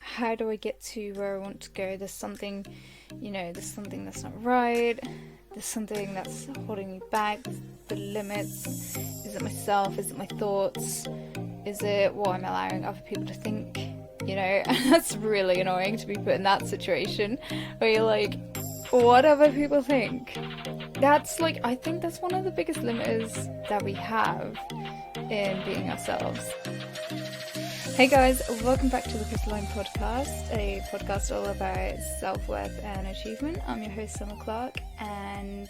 how do I get to where I want to go? There's something, there's something that's not right. There's something that's holding me back. The limits. Is it myself? Is it my thoughts? Is it what I'm allowing other people to think? And that's really annoying to be put in that situation where you're like, what other people think? I think that's one of the biggest limiters that we have in being ourselves. Hey guys, welcome back to the Crystalline Podcast, a podcast all about self-worth and achievement. I'm your host, Summer Clark, and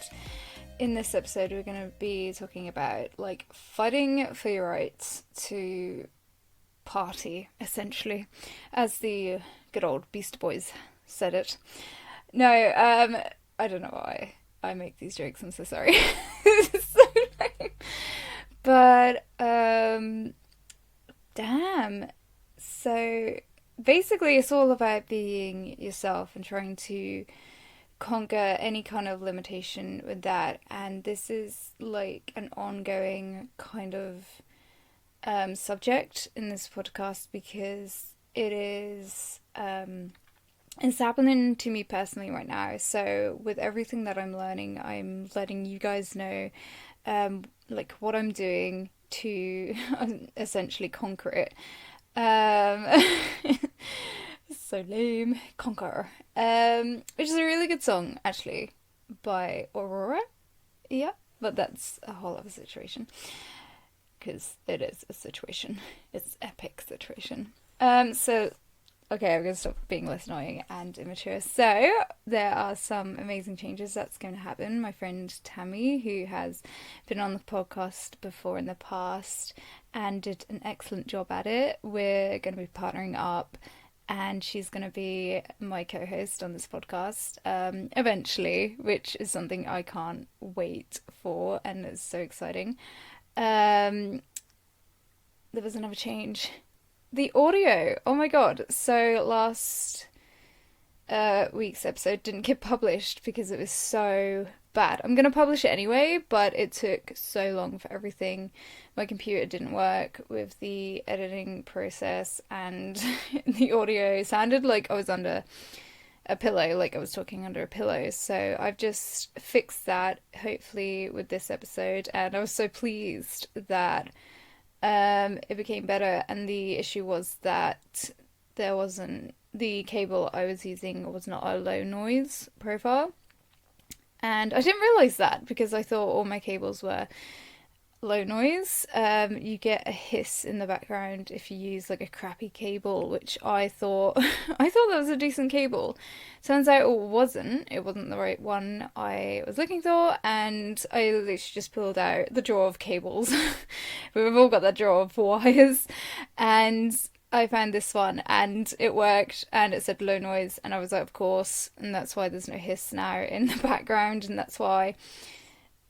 in this episode we're going to be talking about fighting for your rights to party, essentially, as the good old Beast Boys said it. No, I don't know why I make these jokes, I'm so sorry. It's so lame. But, damn. So, basically it's all about being yourself and trying to conquer any kind of limitation with that. And this is an ongoing kind of subject in this podcast because it is it's happening to me personally right now. So with everything that I'm learning, I'm letting you guys know what I'm doing to essentially conquer it. So lame. Conquer, which is a really good song actually by Aurora. Yeah, but that's a whole other situation because it is a situation. It's epic situation. So okay, I'm going to stop being less annoying and immature. So, there are some amazing changes that's going to happen. My friend Tammy, who has been on the podcast before in the past and did an excellent job at it, we're going to be partnering up and she's going to be my co-host on this podcast eventually, which is something I can't wait for and it's so exciting. There was another change. The audio, oh my god. So last week's episode didn't get published because it was so bad. I'm going to publish it anyway, but it took so long for everything. My computer didn't work with the editing process and the audio sounded like I was under a pillow, like I was talking under a pillow. So I've just fixed that, hopefully, with this episode, and I was so pleased that it became better. And the issue was that the cable I was using was not a low noise profile, and I didn't realize that because I thought all my cables were low noise. You get a hiss in the background if you use a crappy cable, which I thought I thought that was a decent cable. Turns out it wasn't the right one I was looking for, and I literally just pulled out the drawer of cables. We've all got that drawer of wires, and I found this one and it worked and it said low noise, and I was like, of course, and that's why there's no hiss now in the background, and that's why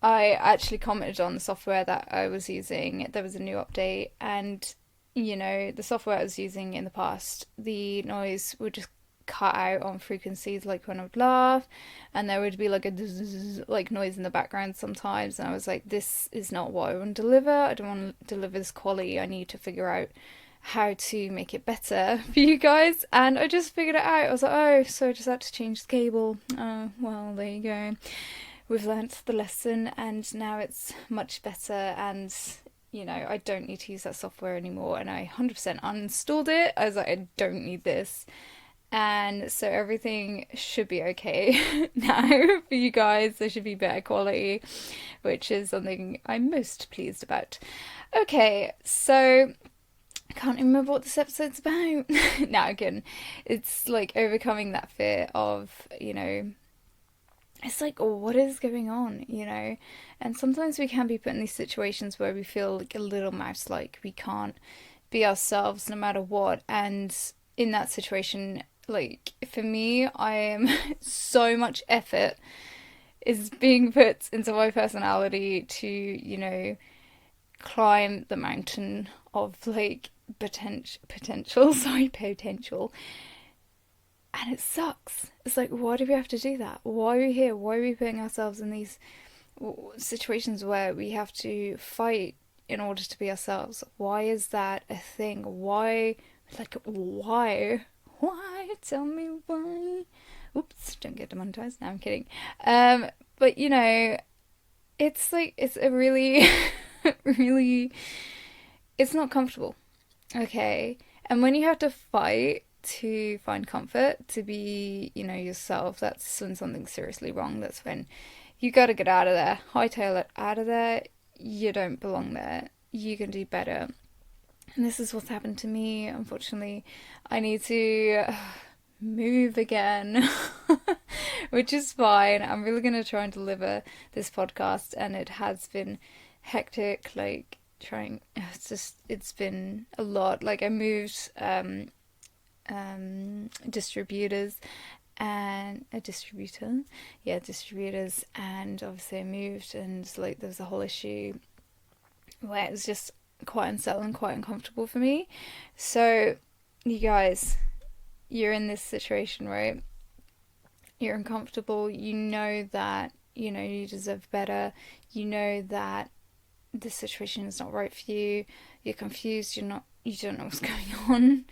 I actually commented on the software that I was using. There was a new update, and the software I was using in the past, the noise would just cut out on frequencies, like when I would laugh, and there would be a noise in the background sometimes, and I was like, this is not what I want to deliver. I don't want to deliver this quality. I need to figure out how to make it better for you guys, and I just figured it out. I was like, oh, so I just had to change the cable. Oh, well, there you go. We've learnt the lesson and now it's much better, and I don't need to use that software anymore, and I 100% uninstalled it. I was like, I don't need this, and so everything should be okay now for you guys. There should be better quality, which is something I'm most pleased about. Okay, so I can't remember what this episode's about. Now again, it's overcoming that fear of, it's what is going on, And sometimes we can be put in these situations where we feel a little mouse-like. We can't be ourselves no matter what. And in that situation, for me, I am so much effort is being put into my personality to, climb the mountain of potential. And it sucks. It's why do we have to do that? Why are we here? Why are we putting ourselves in these situations where we have to fight in order to be ourselves? Why is that a thing? Why? Why? Tell me why. Oops, don't get demonetized. No, I'm kidding. But it's like, it's a really, really, it's not comfortable. Okay. And when you have to fight to find comfort, to be, yourself, that's when something's seriously wrong. That's when you gotta get out of there. Hightail it out of there. You don't belong there. You can do better. And this is what's happened to me, unfortunately. I need to move again, which is fine. I'm really going to try and deliver this podcast, and it has been hectic, like trying, it's been a lot. Like I moved distributors and a distributor, distributors, and obviously I moved, and like there was a whole issue where it was just quite unsettling, quite uncomfortable for me. So, you guys, you're in this situation, right? You're uncomfortable. You know that, you deserve better. You know that this situation is not right for you. You're confused. You don't know what's going on.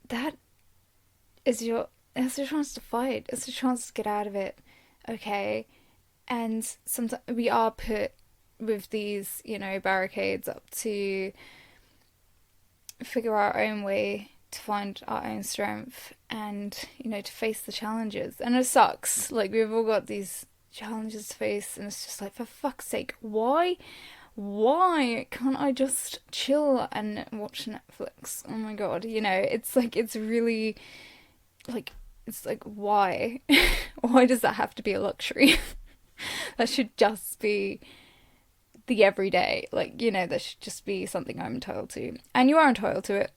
That's your chance to fight. It's a chance to get out of it. Okay? And sometimes we are put with these, barricades up to figure our own way, to find our own strength, and, to face the challenges. And it sucks. Like, we've all got these challenges to face, and it's just like, for fuck's sake, why can't I just chill and watch Netflix? Oh my god, it's like, it's really, like, it's like, why? Why does that have to be a luxury? That should just be the everyday, like, that should just be something I'm entitled to. And you are entitled to it.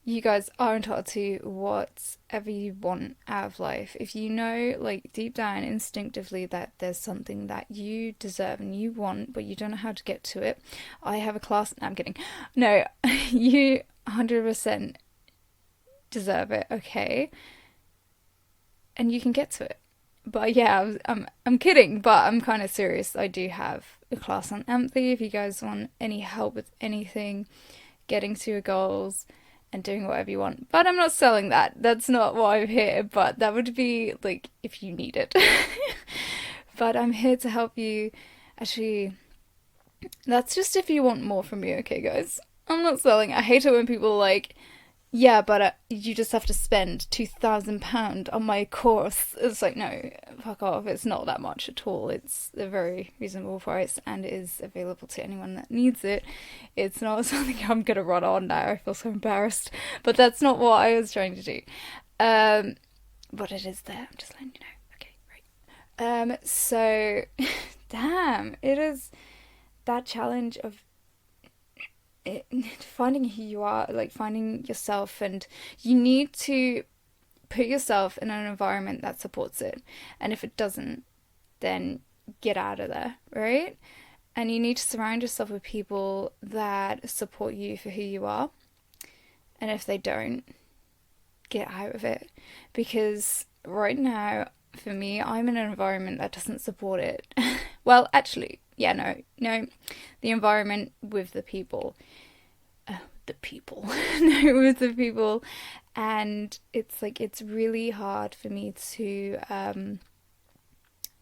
You guys are entitled to whatever you want out of life. If you know, like, deep down, instinctively, that there's something that you deserve and you want, but you don't know how to get to it, I have a class. No, I'm kidding. No, you 100% deserve it, okay? And you can get to it. But yeah, I'm kidding, but I'm kind of serious. I do have a class on empathy if you guys want any help with anything, getting to your goals and doing whatever you want. But I'm not selling that. That's not why I'm here, but that would be like if you need it. But I'm here to help you. Actually, that's just if you want more from me, okay, guys? I'm not selling. I hate it when people are like, yeah, but you just have to spend £2,000 on my course. It's like, no, fuck off. It's not that much at all. It's a very reasonable price and is available to anyone that needs it. It's not something I'm going to run on now. I feel so embarrassed. But that's not what I was trying to do. But it is there. I'm just letting you know. Okay, right. So, damn, it is that challenge of finding who you are, like finding yourself, and you need to put yourself in an environment that supports it. And if it doesn't, then get out of there, right? And you need to surround yourself with people that support you for who you are. And if they don't, get out of it. Because right now, for me, I'm in an environment that doesn't support it. Well, actually, no, the environment with the people. No, with the people. And it's like, it's really hard for me to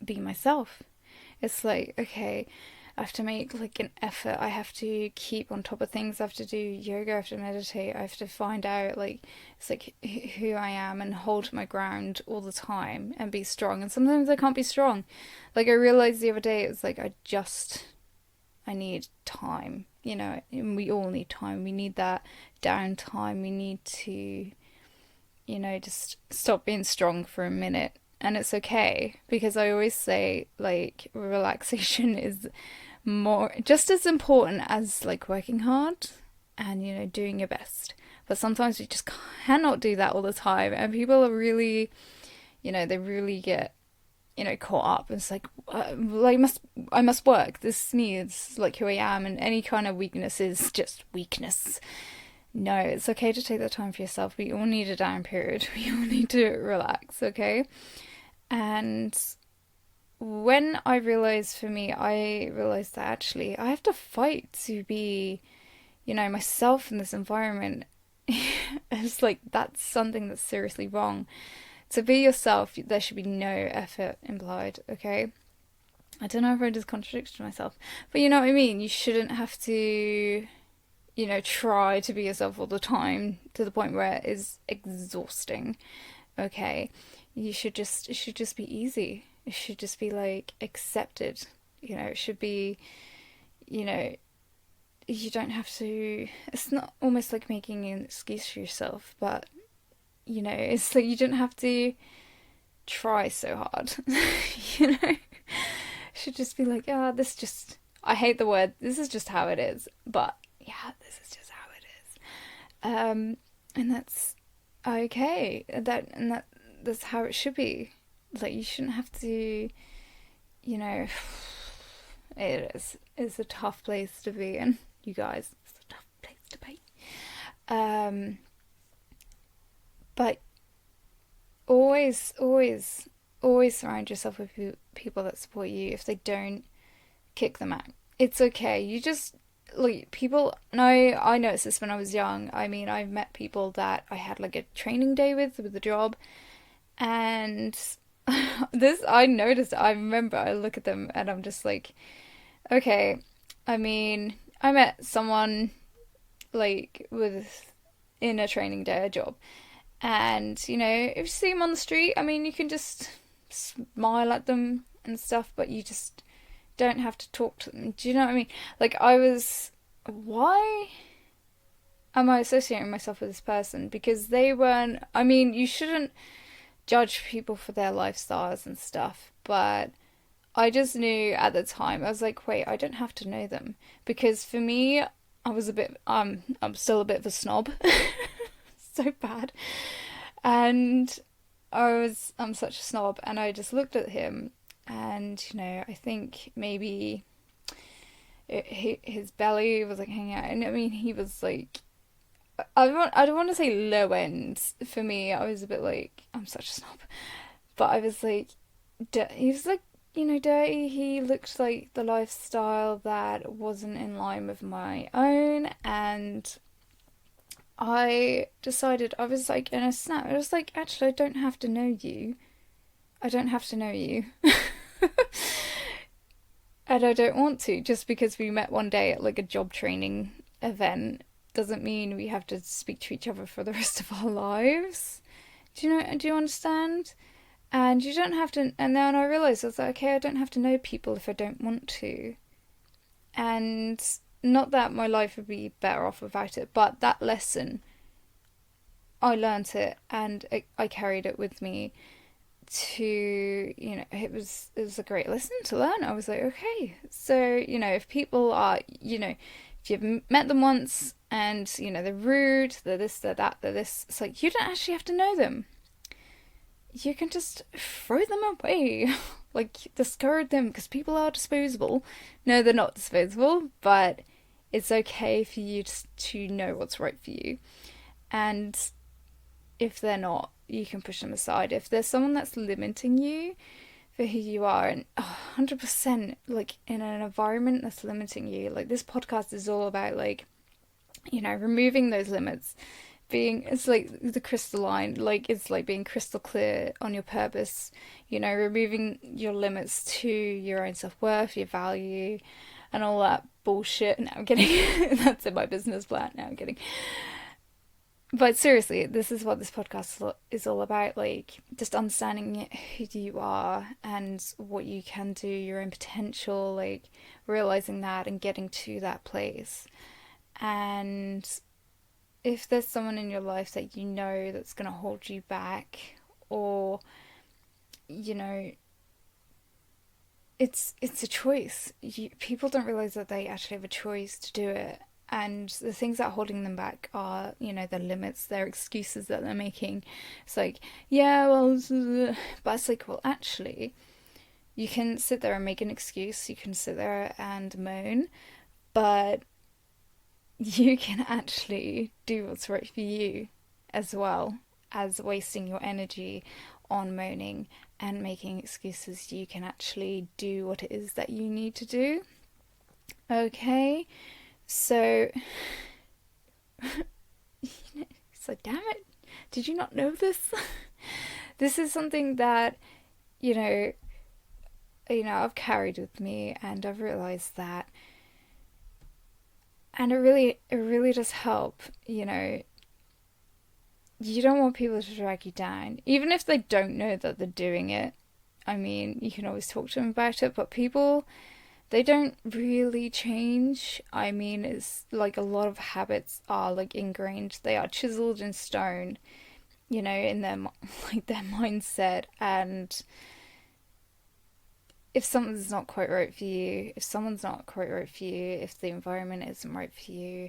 be myself. It's like, okay, I have to make like an effort. I have to keep on top of things. I have to do yoga. I have to meditate. I have to find out, like, it's like who I am and hold my ground all the time and be strong. And sometimes I can't be strong. Like, I realized the other day, it's like, I need time, and we all need time. We need that downtime. We need to, just stop being strong for a minute. And it's okay, because I always say, like, relaxation is just as important as, like, working hard and, doing your best. But sometimes we just cannot do that all the time. And people are really, they really get, caught up. It's like, I must work. This is me. It's like who I am. And any kind of weakness is just weakness. No, it's okay to take that time for yourself. We all need a down period. We all need to relax, okay? And when I realized that actually I have to fight to be, myself in this environment. It's like, that's something that's seriously wrong. To be yourself, there should be no effort implied, okay? I don't know if I just contradicted myself, but you know what I mean? You shouldn't have to, try to be yourself all the time to the point where it is exhausting, okay? It should just be easy. It should just be like accepted. It should be, you know, you don't have to, it's not almost like making an excuse for yourself, but, it's like you don't have to try so hard, you know? It should just be like, this just, I hate the word, this is just how it is, but yeah, this is just how it is. And that's okay. That's how it should be. Like, you shouldn't have to, you know, it's a tough place to be in, you guys. It's a tough place to be. But always surround yourself with people that support you. If they don't, kick them out. It's okay. You just, like, people, no, I noticed this when I was young. I mean, I've met people that I had like a training day with the job, and I noticed, I remember I look at them and I'm just like, okay, I mean, I met someone like with in a training day, a job, and if you see them on the street, I mean, you can just smile at them and stuff, but you just don't have to talk to them. Do you know what I mean? Like, why am I associating myself with this person? Because they weren't, I mean, you shouldn't judge people for their lifestyles and stuff, but I just knew at the time, I was like, wait, I don't have to know them. Because for me, I'm still a bit of a snob. So bad. And I'm such a snob, and I just looked at him, and, I think maybe his belly was like hanging out, and I mean, he was like, I don't want to say low end. For me, I was a bit like, I'm such a snob, but I was like, he was like, dirty. He looked like the lifestyle that wasn't in line with my own, and I decided, I was like in a snap. I was like, actually, I don't have to know you. I don't have to know you. And I don't want to. Just because we met one day at like a job training event doesn't mean we have to speak to each other for the rest of our lives. Do you understand? And you don't have to, and then I realised, I was like, okay, I don't have to know people if I don't want to. And not that my life would be better off without it, but that lesson, I learnt it, and I carried it with me to, it was a great lesson to learn. I was like, okay, so, if people are, if you've met them once and, they're rude, they're this, they're that, they're this, it's like, you don't actually have to know them. You can just throw them away. Like, discard them, because people are disposable. No, they're not disposable, but it's okay for you to know what's right for you. And if they're not, you can push them aside. If there's someone that's limiting you for who you are, and 100%, like, in an environment that's limiting you, like, this podcast is all about, like, removing those limits. It's like the crystalline, like, it's like being crystal clear on your purpose, removing your limits to your own self-worth, your value, and all that bullshit. Now I'm kidding. That's in my business plan. Now I'm kidding. But seriously, this is what this podcast is all about, like, just understanding who you are and what you can do, your own potential, like, realizing that and getting to that place. And if there's someone in your life that that's going to hold you back, or, it's a choice. People don't realize that they actually have a choice to do it. And the things that are holding them back are, their limits, their excuses that they're making. It's like, yeah, well, but it's like, well, actually, you can sit there and make an excuse. You can sit there and moan, but you can actually do what's right for you, as well as wasting your energy on moaning and making excuses. You can actually do what it is that you need to do. Okay, so it's like, damn it, did you not know this? This is something that, you know, I've carried with me, and I've realized that, and it really does help. You don't want people to drag you down, even if they don't know that they're doing it. I mean, you can always talk to them about it, but people, they don't really change. I mean, it's like a lot of habits are like ingrained. They are chiseled in stone, in their like their mindset. And if something's not quite right for you, if someone's not quite right for you, if the environment isn't right for you,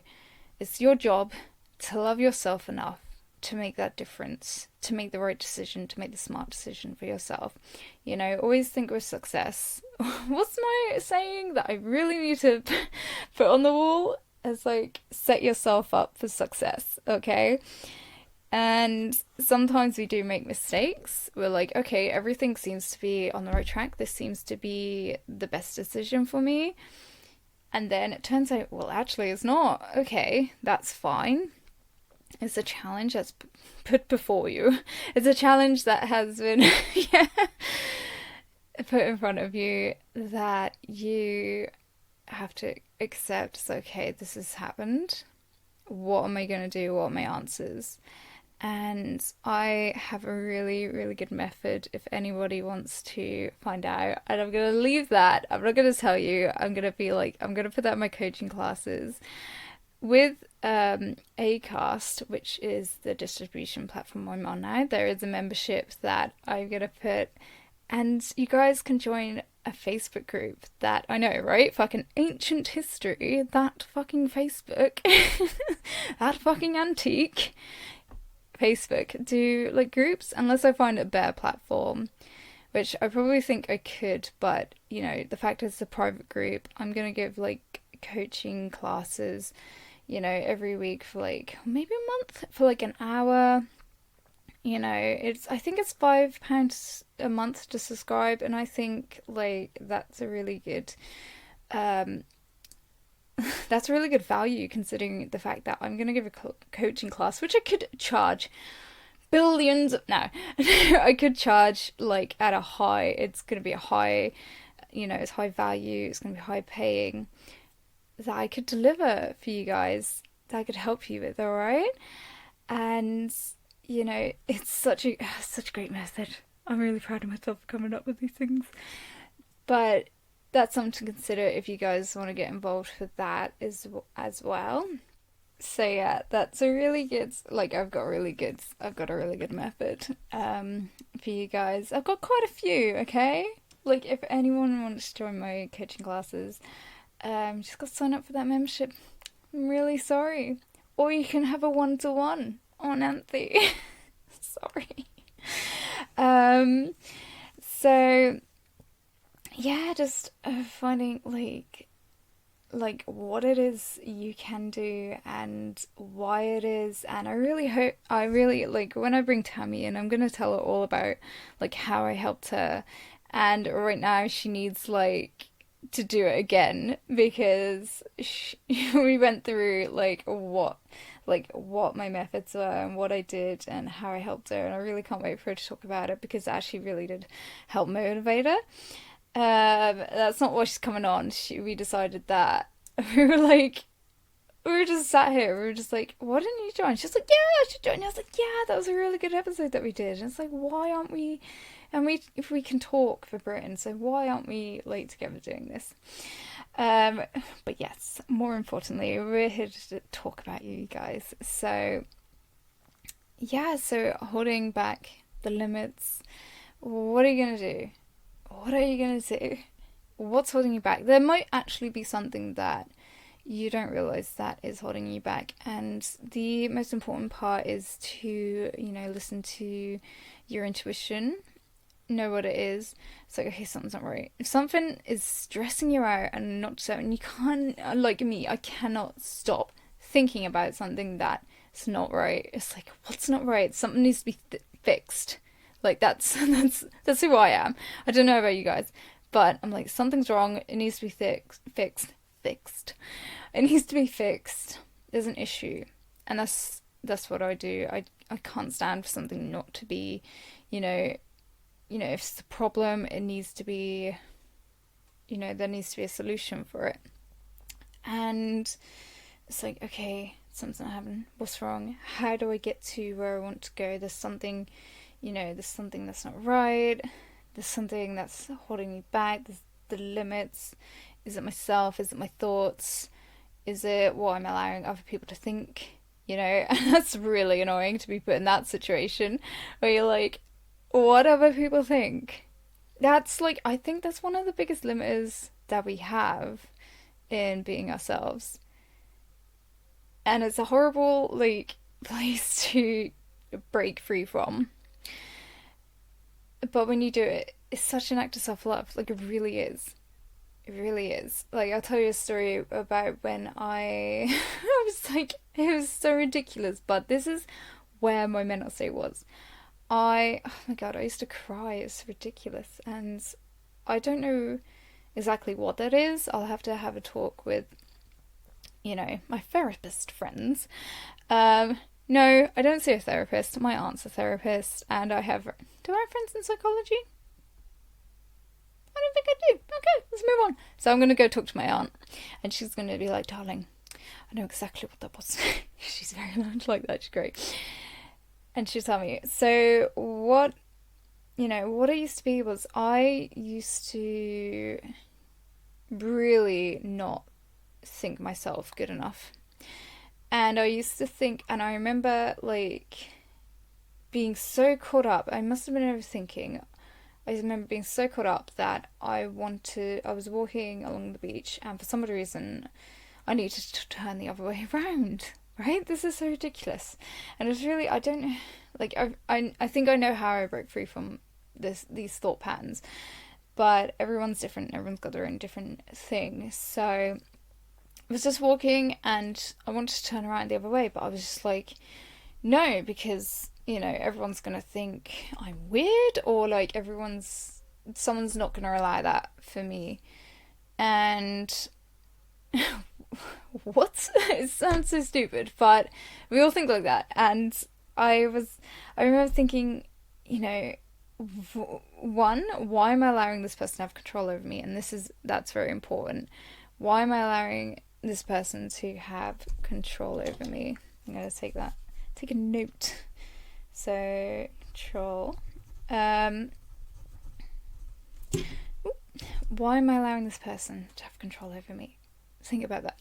it's your job to love yourself enough to make that difference, to make the right decision, to make the smart decision for yourself. Always think with success. What's my saying that I really need to put on the wall? It's like, set yourself up for success, okay? And sometimes we do make mistakes. We're like, okay, everything seems to be on the right track. This seems to be the best decision for me. And then it turns out, well, actually, it's not. Okay, that's fine. It's a challenge that's put before you. It's a challenge that has been put in front of you that you have to accept. It's okay, this has happened. What am I going to do? What are my answers? And I have a really, really good method if anybody wants to find out. And I'm going to leave that. I'm not going to tell you. I'm going to put that in my coaching classes. With Acast, which is the distribution platform I'm on now, there is a membership that I'm going to put, and you guys can join a Facebook group that, I know, right? Fucking ancient history, that fucking Facebook, that fucking antique Facebook, do like groups, unless I find a better platform, which I probably think I could, but the fact is, it's a private group. I'm going to give like coaching classes every week for like maybe a month for like an hour. I think it's £5 a month to subscribe, and I think like that's a really good that's a really good value, considering the fact that I'm gonna give a coaching class, which I could charge billions no I could charge like at a high, it's gonna be a high, it's high value, it's gonna be high paying, that I could deliver for you guys, that I could help you with, alright? And, it's such a great method. I'm really proud of myself for coming up with these things. But that's something to consider if you guys want to get involved with that as well. So yeah, that's a really good, like I've got a really good method for you guys. I've got quite a few, okay? Like if anyone wants to join my coaching classes, just got to sign up for that membership. I'm really sorry. Or you can have a one-to-one on Anthe. Sorry. So yeah, just finding like what it is you can do and why it is. And I really like when I bring Tammy in, I'm gonna tell her all about like how I helped her, and right now she needs like to do it again, because we went through like what my methods were and what I did and how I helped her, and I really can't wait for her to talk about it, because it actually really did help motivate her. That's not why she's coming on. We decided that we were just sat here. We were just like, why didn't you join? She's like, yeah, I should join. I was like, yeah, that was a really good episode that we did. And it's like, why aren't we? And if we can talk for Britain, so why aren't we like together doing this? But yes, more importantly, we're here to talk about you guys. So yeah, so holding back the limits. What are you gonna do? What are you gonna do? What's holding you back? There might actually be something that you don't realize that is holding you back, and the most important part is to listen to your intuition, know what it is. It's like, okay, something's not right. If something is stressing you out and not so, and you can't, like me, I cannot stop thinking about something that's not right. It's like, what's not right? Something needs to be fixed. Like that's who I am. I don't know about you guys, but I'm like, something's wrong. It needs to be fixed. It needs to be fixed. There's an issue, and that's that's what I do. I can't stand for something not to be, you know, if it's a problem, it needs to be, there needs to be a solution for it. And it's like, okay, something's not happening. What's wrong? How do I get to where I want to go? There's something, there's something that's not right. There's something that's holding me back. There's the limits. Is it myself? Is it my thoughts? Is it what I'm allowing other people to think? And that's really annoying to be put in that situation where you're like, what other people think? That's like, I think that's one of the biggest limiters that we have in being ourselves. And it's a horrible, like, place to break free from. But when you do it, it's such an act of self-love. Like, it really is. It really is. Like, I'll tell you a story about when I I was like, it was so ridiculous, but this is where my mental state was. Oh my God, I used to cry. It's ridiculous. And I don't know exactly what that is. I'll have to have a talk with, my therapist friends. No, I don't see a therapist. My aunt's a therapist, and do I have friends in psychology? I don't think I do. Okay, let's move on. So I'm going to go talk to my aunt, and she's going to be like, darling, I know exactly what that was. She's very much like that. She's great. And she'll tell me. So what it used to be was I used to really not think myself good enough. And I used to think, and I remember like being so caught up, I must have been overthinking. I remember being so caught up that I was walking along the beach, and for some reason I needed to turn the other way around. Right? This is so ridiculous. And it's really, I don't know, like, I think I know how I broke free from these thought patterns, but everyone's different. Everyone's got their own different thing. So I was just walking and I wanted to turn around the other way, but I was just like, no, because, everyone's going to think I'm weird, or like someone's not going to allow that for me. And what? It sounds so stupid, but we all think like that. And I remember thinking, one, why am I allowing this person to have control over me? And that's very important. Why am I allowing this person to have control over me? I'm going to take a note. So, control. Why am I allowing this person to have control over me? Think about that.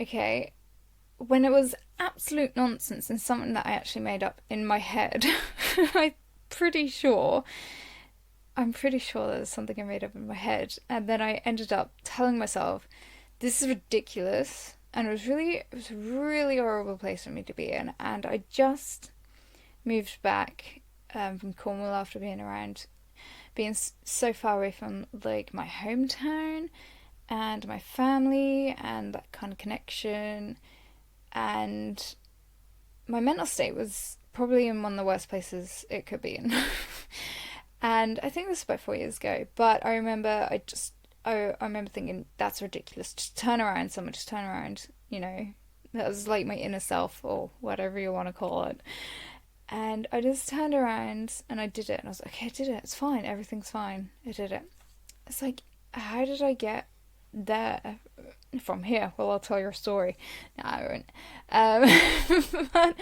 Okay, when it was absolute nonsense and something that I actually made up in my head, I'm pretty sure there's something I made up in my head, and then I ended up telling myself, this is ridiculous, and it was a really horrible place for me to be in. And I just moved back from Cornwall after being so far away from like my hometown and my family and that kind of connection, and my mental state was probably in one of the worst places it could be in. And I think this was about 4 years ago, but I remember I remember thinking, that's ridiculous, just turn around, that was like my inner self, or whatever you want to call it. And I just turned around and I did it, and I was like, okay, I did it, it's fine, everything's fine, I did it. It's like, how did I get there from here? Well, I'll tell your story. No, I won't. But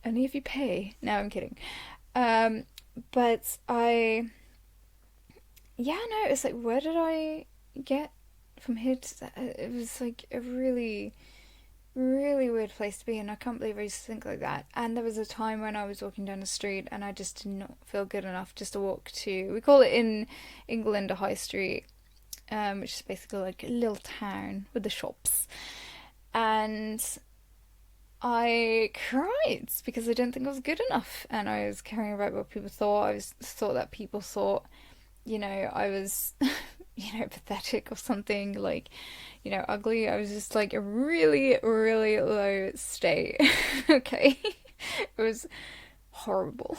only if you pay. No, I'm kidding. But it's like, where did I get from here to that? It was like a really, really weird place to be, and I can't believe I used to think like that. And there was a time when I was walking down the street and I just did not feel good enough just to walk to, we call it in England a high street, which is basically like a little town with the shops. And I cried because I didn't think I was good enough, and I was caring about what people thought. I thought that people thought, I was, pathetic or something, like, ugly. I was just like a really, really low state. Okay. It was horrible.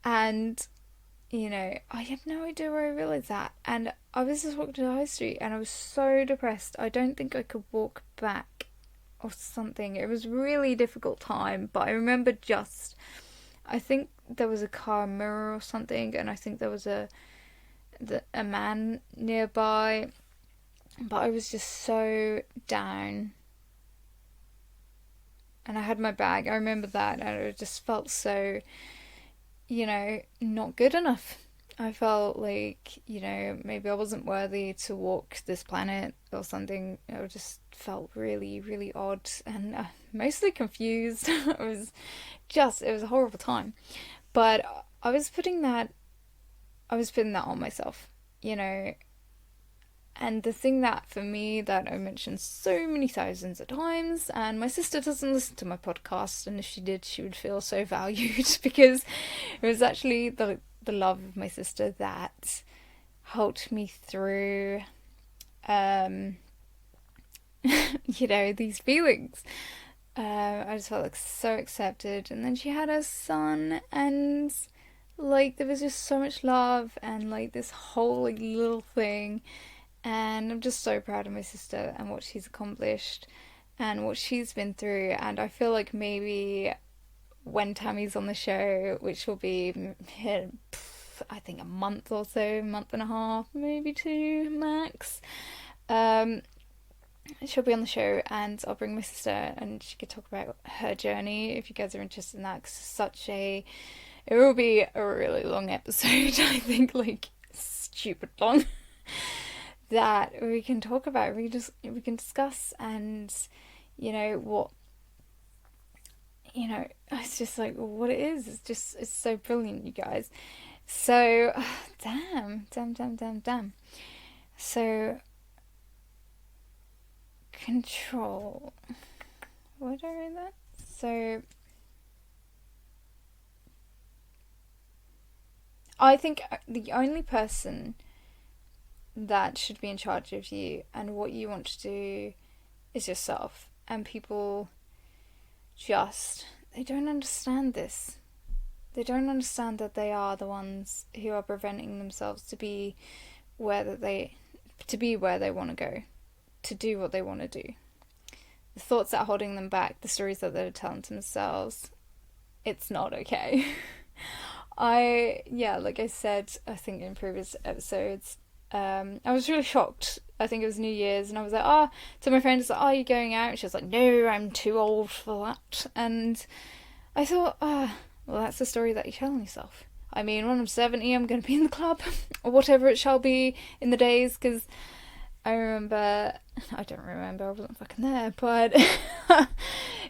And, I had no idea where I realised that. And I was just walking to the high street and I was so depressed. I don't think I could walk back or something. It was a really difficult time, but I remember I think there was a car mirror or something, and I think there was a man nearby, but I was just so down. And I had my bag, I remember that, and it just felt so, not good enough. I felt like, maybe I wasn't worthy to walk this planet or something. I just felt really, really odd and mostly confused. It was a horrible time. But I was putting that on myself, And the thing that for me that I mentioned so many thousands of times, and my sister doesn't listen to my podcast, and if she did, she would feel so valued because it was actually the love of my sister that helped me through, these feelings. I just felt like so accepted, and then she had her son, and like there was just so much love, and like this whole like little thing. And I'm just so proud of my sister and what she's accomplished and what she's been through. And I feel like maybe when Tammy's on the show, which will be, I think, a month or so, month and a half, maybe 2 max, she'll be on the show, and I'll bring my sister and she could talk about her journey if you guys are interested in that. Cause it will be a really long episode, I think, like stupid long. That we can talk about, we can discuss, and it's just like what it is. It's so brilliant, you guys. So damn. So control. What did I read that? So I think the only person that should be in charge of you and what you want to do is yourself. And people they don't understand this. They don't understand that they are the ones who are preventing themselves to be where they want to go, to do what they want to do. The thoughts that are holding them back, the stories that they're telling to themselves, it's not okay. Like I said, I think in previous episodes, I was really shocked. I think it was New Year's, and I was like, to my friend, like, are you going out? And she was like, no, I'm too old for that. And I thought, well, that's the story that you're telling yourself. I mean, when I'm 70, I'm going to be in the club, or whatever it shall be in the days, because I don't remember, I wasn't fucking there, but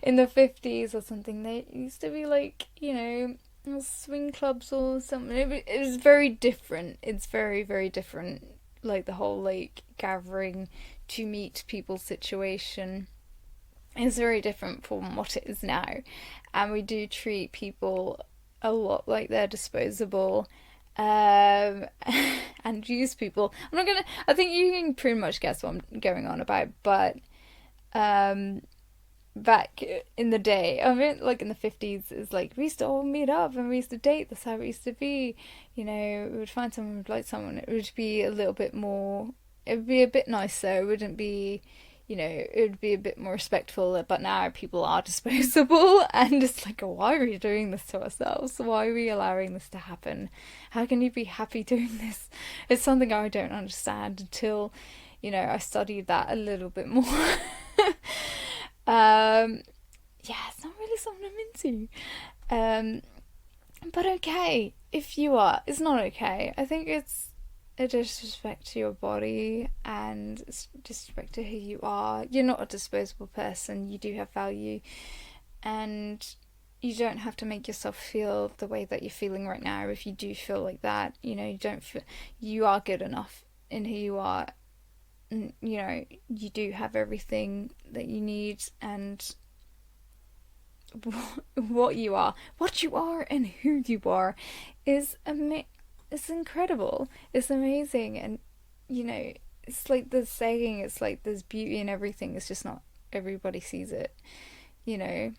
in the 50s or something, they used to be like, swing clubs or something. It was very different. It's very, very different. Like the whole like gathering to meet people situation is very different from what it is now. And we do treat people a lot like they're disposable, and use people. I think you can pretty much guess what I'm going on about, but back in the day, I mean, like in the 50s, it's like we used to all meet up and we used to date. That's how it used to be. We would find someone who'd like someone. It would be a little bit more. It would be a bit nicer. It wouldn't be, it would be a bit more respectful. But now people are disposable, and it's like, why are we doing this to ourselves? Why are we allowing this to happen? How can you be happy doing this? It's something I don't understand until, I studied that a little bit more. It's not really something I'm into. But okay, if you are, it's not okay. I think it's a disrespect to your body and it's disrespect to who you are. You're not a disposable person. You do have value, and you don't have to make yourself feel the way that you're feeling right now. If you do feel like that, you are good enough in who you are. You do have everything that you need, and what you are and who you are is it's incredible. It's amazing. And it's like the saying, it's like there's beauty in everything, it's just not everybody sees it, and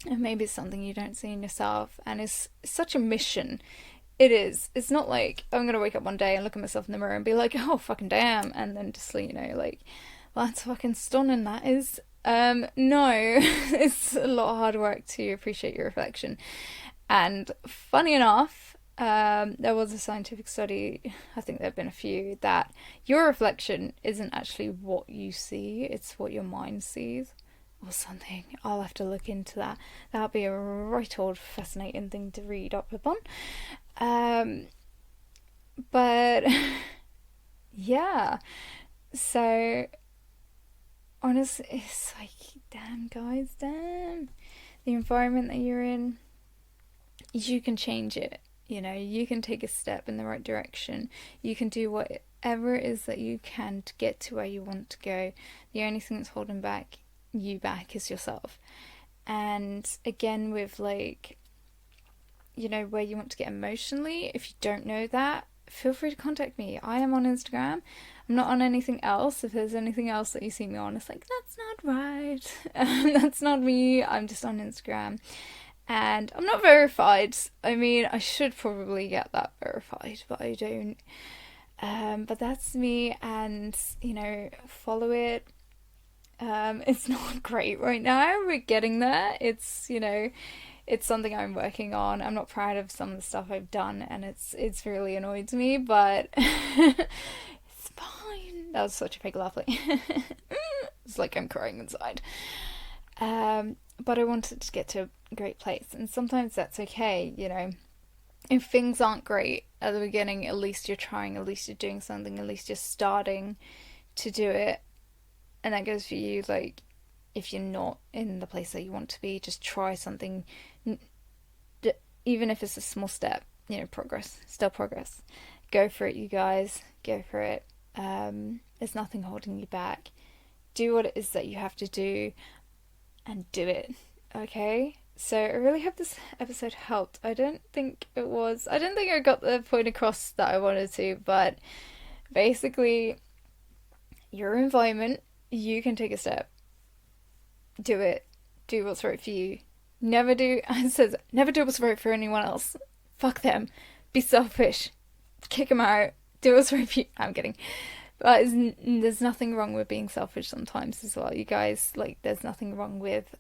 maybe it's something you don't see in yourself, and it's such a mission. It is. It's not like I'm gonna wake up one day and look at myself in the mirror and be like, oh fucking damn, and then just well, that's fucking stunning, that is. No, it's a lot of hard work to appreciate your reflection. And funny enough, there was a scientific study, I think there have been a few, that your reflection isn't actually what you see, it's what your mind sees. Or something. I'll have to look into that. That'll be a right old fascinating thing to read up upon. But yeah, so honestly, it's like, damn, guys, damn. The environment that you're in, you can change it. You know, you can take a step in the right direction. You can do whatever it is that you can to get to where you want to go. The only thing that's holding you back is yourself. And again, with like, you know, where you want to get emotionally, if you don't know that, feel free to contact me. I am on Instagram. I'm not on anything else. If there's anything else that you see me on, it's like, that's not right. That's not me. I'm just on Instagram. And I'm not verified. I mean, I should probably get that verified, but I don't. But that's me, and, you know, follow it. It's not great right now. We're getting there. It's, you know, it's something I'm working on. I'm not proud of some of the stuff I've done, and it's really annoyed me, but it's fine. That was such a fake laugh. Like, it's like I'm crying inside. But I wanted to get to a great place, and sometimes that's okay, you know. If things aren't great at the beginning, at least you're trying, at least you're doing something, at least you're starting to do it. And that goes for you, like, if you're not in the place that you want to be, just try something, even if it's a small step, you know, progress, still progress. Go for it, you guys, go for it. There's nothing holding you back. Do what it is that you have to do, and do it, okay? So I really hope this episode helped. I don't think I got the point across that I wanted to, but basically, your environment, you can take a step. Do it. Do what's right for you. It says, never do what's right for anyone else. Fuck them. Be selfish. Kick them out. Do what's right for you. I'm kidding. But there's nothing wrong with being selfish sometimes as well, you guys. Like, there's nothing wrong with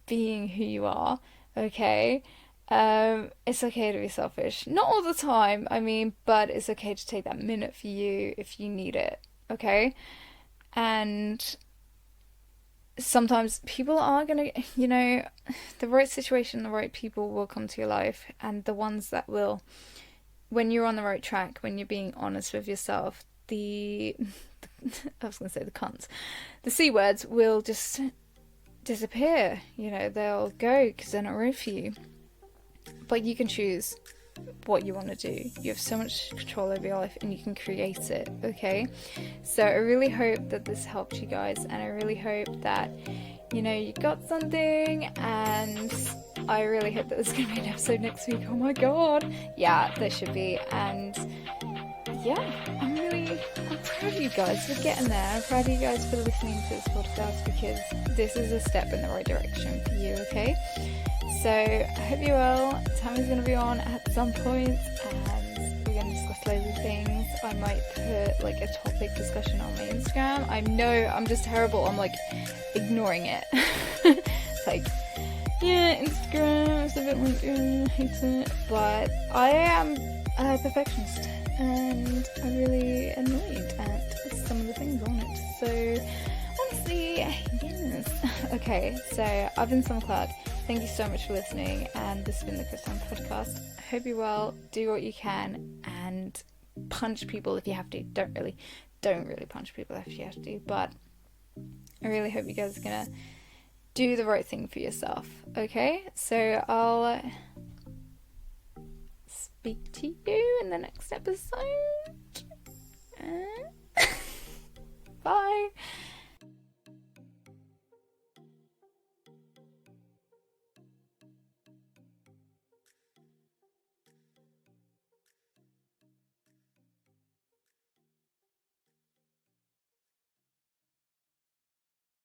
being who you are, okay? It's okay to be selfish. Not all the time, I mean, but it's okay to take that minute for you if you need it, okay? And sometimes people are gonna, you know, the right situation, the right people will come to your life, and the ones that will, when you're on the right track, when you're being honest with yourself, I was gonna say the cunts, the C words will just disappear, you know, they'll go because they're not right for you. But you can choose what you want to do. You have so much control over your life, and you can create it, okay? So I really hope that this helped you guys, and I really hope that, you know, you got something, and I really hope that there's going to be an episode next week. Oh my god. Yeah, there should be. And yeah, I'm proud of you guys for getting there. I'm proud of you guys for listening to this podcast, because this is a step in the right direction for you, okay? So I hope you're well. Tammy's going to be on at some point, and we're going to discuss loads of things. I might put like a topic discussion on my Instagram. I know I'm just terrible. I'm like ignoring it. It's like, yeah, Instagram is a bit like, I hate it. But I am a perfectionist, and I'm really annoyed at some of the things on it. So honestly, yes. Okay, so I've been Sam Clark. Thank you so much for listening, and this has been the Christian Podcast. I hope you're well, do what you can, and punch people if you have to. Don't really punch people if you have to, but I really hope you guys are gonna do the right thing for yourself, okay? So I'll speak to you in the next episode. Bye!